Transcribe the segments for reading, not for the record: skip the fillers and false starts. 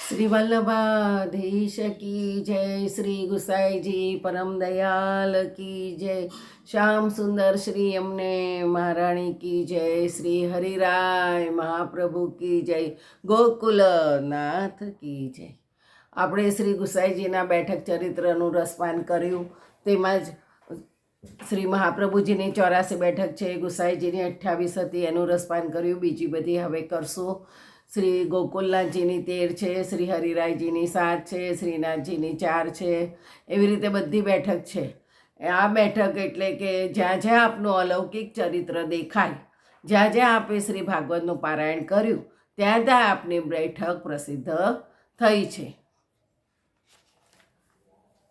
શ્રી વલ્લભાધીશ કી જય, શ્રી ગુસાઈજી પરમ દયાલ કી જય, શ્યામ સુંદર શ્રી અમને મહારાણી કી જય, શ્રી હરિરાય મહાપ્રભુ કી જય, ગોકુલનાથ કી જય. આપણે શ્રી ગુસાઈજીના બેઠક ચરિત્રનું રસપાન કર્યું. તેમાં જ શ્રી મહાપ્રભુજીની 84 બેઠક છે, ગુસાઈજીની 28 હતી, એનું રસપાન કર્યું. બીજી બધી હવે કરશું. શ્રી ગોકુલનાથજીની 13 છે, શ્રી હરિરાયજીની 7 છે, શ્રીનાથજીની 4 છે. એવી રીતે બધી બેઠક છે. આ બેઠક એટલે કે જ્યાં જ્યાં આપનું અલૌકિક ચરિત્ર દેખાય, જ્યાં જ્યાં આપે શ્રી ભાગવતનું પારાયણ કર્યું, ત્યાં ત્યાં આપની બેઠક પ્રસિદ્ધ થઈ છે.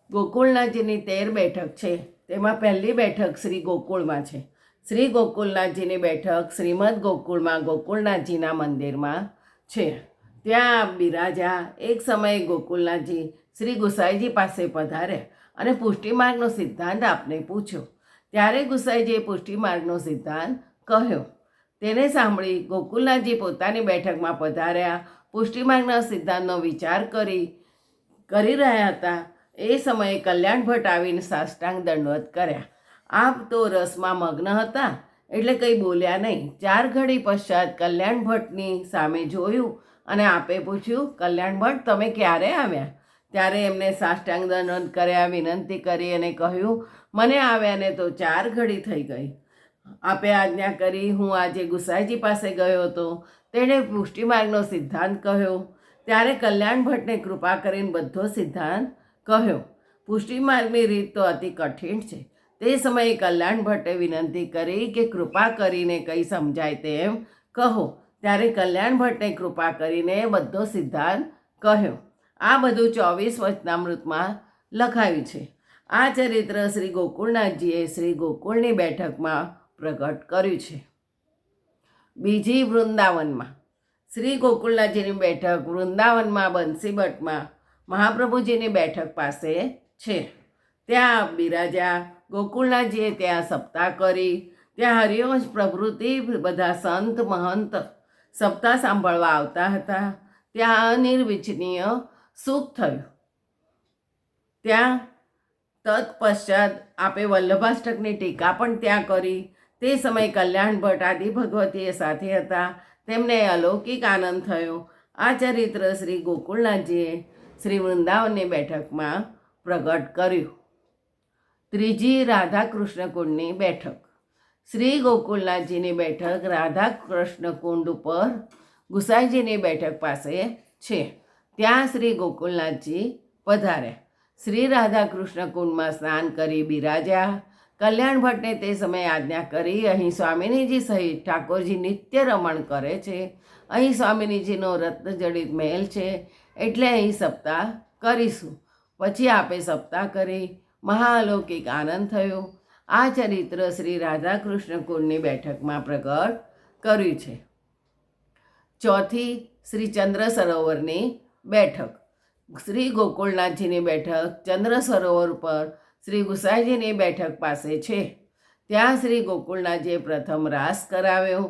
ગોકુલનાથજીની 13 બેઠક છે. તેમાં પહેલી બેઠક શ્રી ગોકુળમાં છે. શ્રી ગોકુલનાથજીની બેઠક શ્રીમદ ગોકુળમાં ગોકુલનાથજીના મંદિરમાં છે. ત્યાં બિરાજા. એક સમયે ગોકુલનાથજી શ્રી ગુસાઈજી પાસે પધાર્યા અને પુષ્ટિમાર્ગનો સિદ્ધાંત આપને પૂછ્યો. ત્યારે ગુસાઈજીએ પુષ્ટિમાર્ગનો સિદ્ધાંત કહ્યો. તેને સાંભળી ગોકુલનાથજી પોતાની બેઠકમાં પધાર્યા. પુષ્ટિમાર્ગના સિદ્ધાંતનો વિચાર કરી રહ્યા હતા. એ સમયે કલ્યાણ ભટ્ટ આવીને સાષ્ટાંગ દંડવત કર્યા. આપ તો રસમાં મગ્ન હતા એટલે કંઈ બોલ્યા નહીં. 4 ઘડી પશ્ચાત કલ્યાણ ભટ્ટની સામે જોયું અને આપે પૂછ્યું, કલ્યાણ ભટ્ટ, તમે ક્યારે આવ્યા? ત્યારે એમને સાષ્ટાંગ દંડવત કર્યા, વિનંતી કરી અને કહ્યું, મને આવ્યાને તો 4 ઘડી થઈ ગઈ. આપે આજ્ઞા કરી. હું આજે ગુસાઈજી પાસે ગયો હતો. તેણે પુષ્ટિમાર્ગનો સિદ્ધાંત કહ્યો. ત્યારે કલ્યાણ ભટ્ટને કૃપા કરીને બધો સિદ્ધાંત કહ્યો. પુષ્ટિમાર્ગની રીત તો અતિ કઠિન છે. તે સમયે કલ્યાણ ભટ્ટે વિનંતી કરી કે કૃપા કરીને કંઈ સમજાય તેમ કહો. ત્યારે કલ્યાણ ભટ્ટે કૃપા કરીને બધો સિદ્ધાંત કહ્યો. આ બધું 24 વચનામૃતમાં લખાયું છે. આ ચરિત્ર શ્રી ગોકુળનાથજીએ શ્રી ગોકુળની બેઠકમાં પ્રગટ કર્યું છે. બીજી વૃંદાવનમાં. શ્રી ગોકુળનાથજીની બેઠક વૃંદાવનમાં બંસીબટમાં મહાપ્રભુજીની બેઠક પાસે છે. ત્યાં બિરાજા. ગોકુળનાથજીએ ત્યાં સપ્તાહ કરી. ત્યાં હરિવંશ પ્રભૃતિ બધા સંત મહંત સપ્તાહ સાંભળવા આવતા હતા. ત્યાં અનિર્વચનીય સુખ થયું. ત્યાં તત્પશ્ચાત આપે વલ્લભાષ્ટકની ટીકા પણ ત્યાં કરી. તે સમયે કલ્યાણ ભટ્ટ આદિ ભગવતીએ સાથે હતા. તેમને અલૌકિક આનંદ થયો. આ ચરિત્ર શ્રી ગોકુળનાથજીએ શ્રી વૃંદાવનની બેઠકમાં પ્રગટ કર્યું. ત્રીજી રાધાકૃષ્ણ કુંડની બેઠક. શ્રી ગોકુળનાથજીની બેઠક રાધાકૃષ્ણ કુંડ ઉપર ગુસાઈજીની બેઠક પાસે છે. ત્યાં શ્રી ગોકુળનાથજી પધાર્યા. શ્રી રાધાકૃષ્ણ કુંડમાં સ્નાન કરી બિરાજ્યા. કલ્યાણ ભટ્ટને તે સમયે આજ્ઞા કરી, અહીં સ્વામિનીજી સહિત ઠાકોરજી નિત્ય રમણ કરે છે. અહીં સ્વામિનીજીનો રત્નજડિત મહેલ છે, એટલે અહીં સપ્તાહ કરીશું. પછી આપે સપ્તાહ કરી. મહાઅલૌકિક આનંદ થયો. આ ચરિત્ર શ્રી રાધાકૃષ્ણ કુંડની બેઠકમાં પ્રગટ કર્યું છે. ચોથી શ્રી ચંદ્ર સરોવરની બેઠક. શ્રી ગોકુળનાથજીની બેઠક ચંદ્ર સરોવર પર શ્રી ગુસાઈજીની બેઠક પાસે છે. ત્યાં શ્રી ગોકુળનાથજીએ પ્રથમ રાસ કરાવ્યો.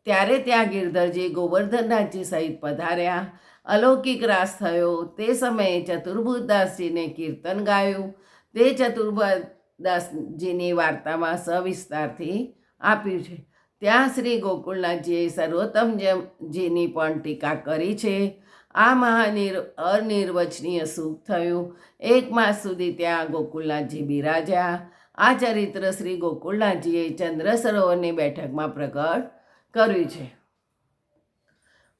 ત્યારે ત્યાં ગિરધરજી ગોવર્ધનનાથજી સહિત પધાર્યા. અલૌકિક રાસ થયો. તે સમયે ચતુર્ભુજદાસજીને કીર્તન ગાયું. તે ચતુર્ભુજદાસજીની વાર્તામાં સવિસ્તારથી આપ્યું છે. ત્યાં શ્રી ગોકુળનાથજીએ સર્વોત્તમજીની પણ ટીકા કરી છે. આ અનિર્વચનીય સુખ થયું. 1 માસ સુધી ત્યાં ગોકુળનાથજી બિરાજ્યા. આ ચરિત્ર શ્રી ગોકુળનાથજીએ ચંદ્ર સરોવરની બેઠકમાં પ્રગટ કર્યું છે.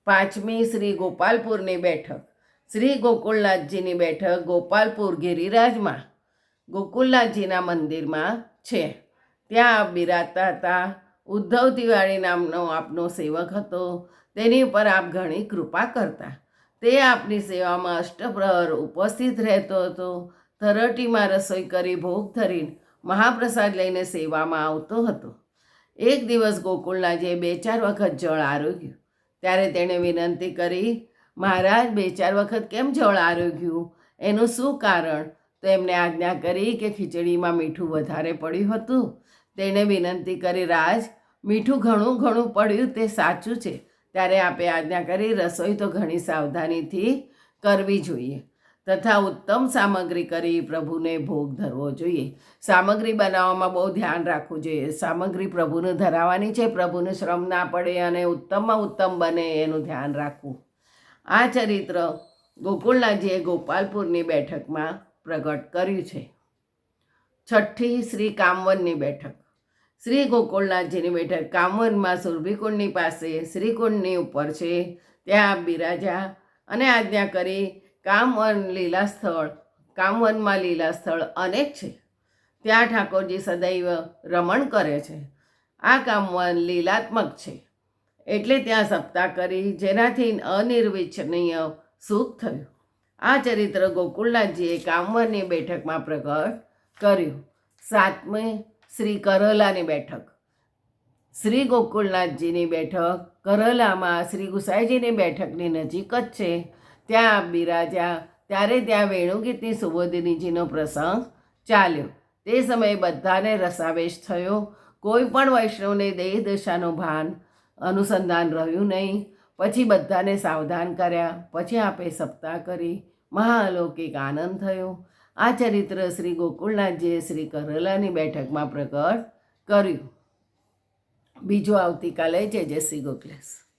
પાંચમી શ્રી ગોપાલપુરની બેઠક. શ્રી ગોકુળનાથજીની બેઠક ગોપાલપુર ગિરિરાજમાં ગોકુળનાથજીના મંદિરમાં છે. ત્યાં બિરાજતા હતા. ઉદ્ધવ તિવારી નામનો આપનો સેવક હતો. તેની ઉપર આપ ઘણી કૃપા કરતા. તે આપની સેવામાં અષ્ટપ્રહર ઉપસ્થિત રહેતો હતો. થરટીમાં રસોઈ કરી ભોગ ધરીને મહાપ્રસાદ લઈને સેવામાં આવતો હતો. એક દિવસ ગોકુળનાથજીએ 2-4 વખત જળ આરોગ્યું. ત્યારે તેણે વિનંતી કરી, મહારાજ, 2-4 વખત કેમ જળ આરોગ્યું? એનું શું કારણ? તો એમને આજ્ઞા કરી કે ખીચડીમાં મીઠું વધારે પડ્યું હતું. તેણે વિનંતી કરી, રાજ, મીઠું ઘણું પડ્યું તે સાચું છે. ત્યારે આપે આજ્ઞા કરી રસોઈ તો ઘણી સાવધાનીથી કરવી જોઈએ તથા ઉત્તમ સામગ્રી કરી પ્રભુને ભોગ ધરવો જોઈએ. સામગ્રી બનાવવામાં બહુ ધ્યાન રાખવું જોઈએ. સામગ્રી પ્રભુને ધરાવવાની છે, પ્રભુને શ્રમ ના પડે અને ઉત્તમમાં ઉત્તમ બને એનું ધ્યાન રાખવું. આ ચરિત્ર ગોકુળનાથજીએ ગોપાલપુરની બેઠકમાં પ્રગટ કર્યું છે. છઠ્ઠી શ્રી કામવનની બેઠક. શ્રી ગોકુળનાથજીની બેઠક કામવનમાં સુરભીકુંડની પાસે શ્રીકુંડની ઉપર છે. ત્યાં બિરાજા અને આજ્ઞા કરી. કામવનમાં લીલા સ્થળ અનેક છે. ત્યાં ઠાકોરજી સદૈવ રમણ કરે છે. આ કામવન લીલાત્મક છે એટલે ત્યાં સપ્તાહ કરી, જેનાથી અનિર્વિચનીય સુખ થયું. આ ચરિત્ર ગોકુળનાથજીએ કામવનની બેઠકમાં પ્રગટ કર્યું. સાતમી શ્રી કરોલાની બેઠક. શ્રી ગોકુળનાથજીની બેઠક કરોલામાં શ્રી ગુસાઈજીની બેઠકની નજીક જ છે. ત્યાં બિરાજા ત્યારે ત્યાં વેણુગીતની સુબોધિનીજીનો પ્રસંગ ચાલ્યો. તે સમયે બધાને રસાવેશ થયો. કોઈ પણ વૈષ્ણવને દેહ દશાનું ભાન અનુસંધાન રહ્યું નહીં. પછી બધાને સાવધાન કર્યા. પછી આપે સપ્તાહ કરી. મહાઅલૌકિક આનંદ થયો. આ ચરિત્ર શ્રી ગોકુળનાથજીએ શ્રી કરોલાની બેઠકમાં પ્રગટ કર્યું. બીજું આવતીકાલે. જય જય શ્રી ગોકુલેશ.